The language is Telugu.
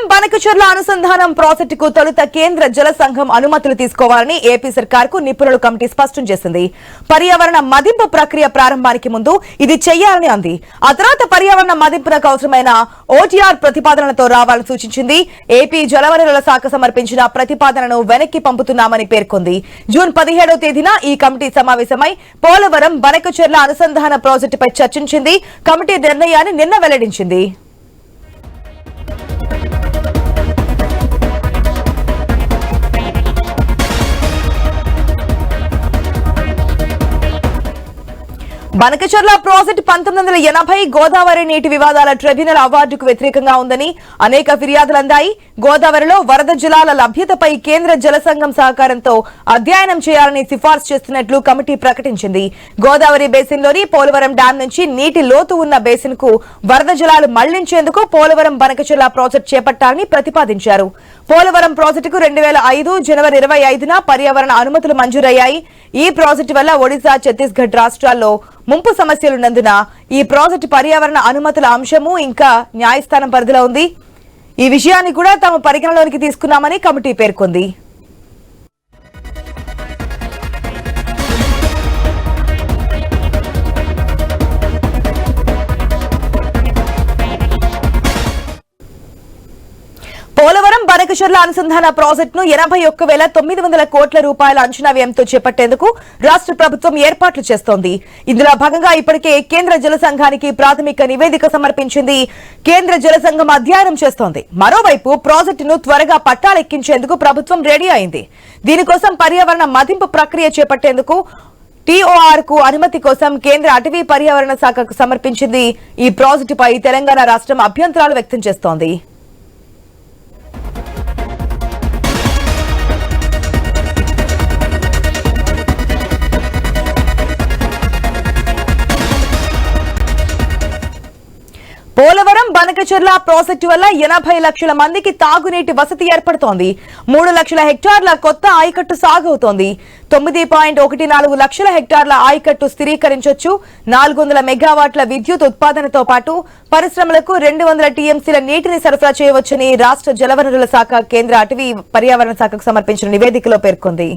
పోలవరం బనకచెర్ల అనుసంధానం ప్రాజెక్టుకు తొలుత కేంద్ర జల సంఘం అనుమతులు తీసుకోవాలని ఏపీ సర్కార్కు నిపుణుల కమిటీ స్పష్టం చేసింది. పర్యావరణ మదింపు ప్రక్రియ ప్రారంభానికి ముందు ఇది చేయాలని అంది. ఆ తర్వాత పర్యావరణ మదింపునకు అవసరమైన ఓటీఆర్ ప్రతిపాదనలతో రావాలని సూచించింది. ఏపీ జలవనరుల శాఖ సమర్పించిన ప్రతిపాదనను వెనక్కి పంపుతున్నామని పేర్కొంది. జూన్ 17వ తేదీన ఈ కమిటీ సమావేశమై పోలవరం బనకచెర్ల అనుసంధాన ప్రాజెక్టుపై చర్చించింది. కమిటీ నిర్ణయాన్ని నిన్న వెల్లడించింది. బనకచెర్ల ప్రాజెక్టు 1980 గోదావరి నీటి వివాదాల ట్రిబ్యునల్ అవార్డుకు వ్యతిరేకంగా ఉందని అనేక ఫిర్యాదులు అందాయి. గోదావరిలో వరద జలాల లభ్యతపై కేంద్ర జల సంఘం సహకారంతో అధ్యయనం చేయాలని సిఫార్సు చేస్తున్నట్లు కమిటీ ప్రకటించింది. గోదావరి బేసిన్లోని పోలవరం డ్యాం నుంచి నీటి లోతు ఉన్న బేసిన్ కు వరద జలాలు మళ్లించేందుకు పోలవరం బనకచెర్ల ప్రాజెక్టు చేపట్టాలని ప్రతిపాదించారు. పోలవరం ప్రాజెక్టుకు 2005 జనవరి 25న పర్యావరణ అనుమతులు మంజూరయ్యాయి. ఈ ప్రాజెక్టు వల్ల ఒడిశా, ఛత్తీస్గఢ్ రాష్ట్రాల్లో ముంపు సమస్యలున్నందున ఈ ప్రాజెక్టు పర్యావరణ అనుమతుల అంశము ఇంకా న్యాయస్థానం పరిధిలో ఉంది. ఈ విషయాన్ని కూడా తాము పరిగణలోకి తీసుకున్నామని కమిటీ పేర్కొంది. పోలవరం బనకచెర్ల అనుసంధాన ప్రాజెక్టును 81,900 కోట్ల రూపాయల అంచనా వ్యయంతో చేపట్టేందుకు రాష్ట్ర ప్రభుత్వం ఏర్పాట్లు చేస్తోంది. ఇందులో భాగంగా ఇప్పటికే కేంద్ర జల సంఘానికి ప్రాథమిక నివేదిక సమర్పించింది. కేంద్ర జల సంఘం అధ్యయనం చేస్తోంది. మరోవైపు ప్రాజెక్టును త్వరగా పట్టాలెక్కించేందుకు ప్రభుత్వం రెడీ అయింది. దీనికోసం పర్యావరణ మదింపు ప్రక్రియ చేపట్టేందుకు టీఓఆర్ కు అనుమతి కోసం కేంద్ర అటవీ పర్యావరణ శాఖకు సమర్పించింది. ఈ ప్రాజెక్టుపై తెలంగాణ రాష్ట్రం అభ్యంతరాలు వ్యక్తం చేస్తోంది. పోలవరం బనకచెర్ల ప్రాజెక్టు వల్ల 80 లక్షల మందికి తాగునీటి వసతి ఏర్పడుతోంది. 3 లక్షల హెక్టార్ల కొత్త ఆయకట్టు సాగవుతోంది. 9.14 లక్షల హెక్టార్ల ఆయకట్టు స్థిరీకరించొచ్చు. 400 మెగావాట్ల విద్యుత్ ఉత్పాదనతో పాటు పరిశ్రమలకు 200 టీఎంసీల నీటిని సరఫరా చేయవచ్చని రాష్ట్ర జలవనరుల శాఖ కేంద్ర అటవీ పర్యావరణ శాఖకు సమర్పించిన నివేదికలో పేర్కొంది.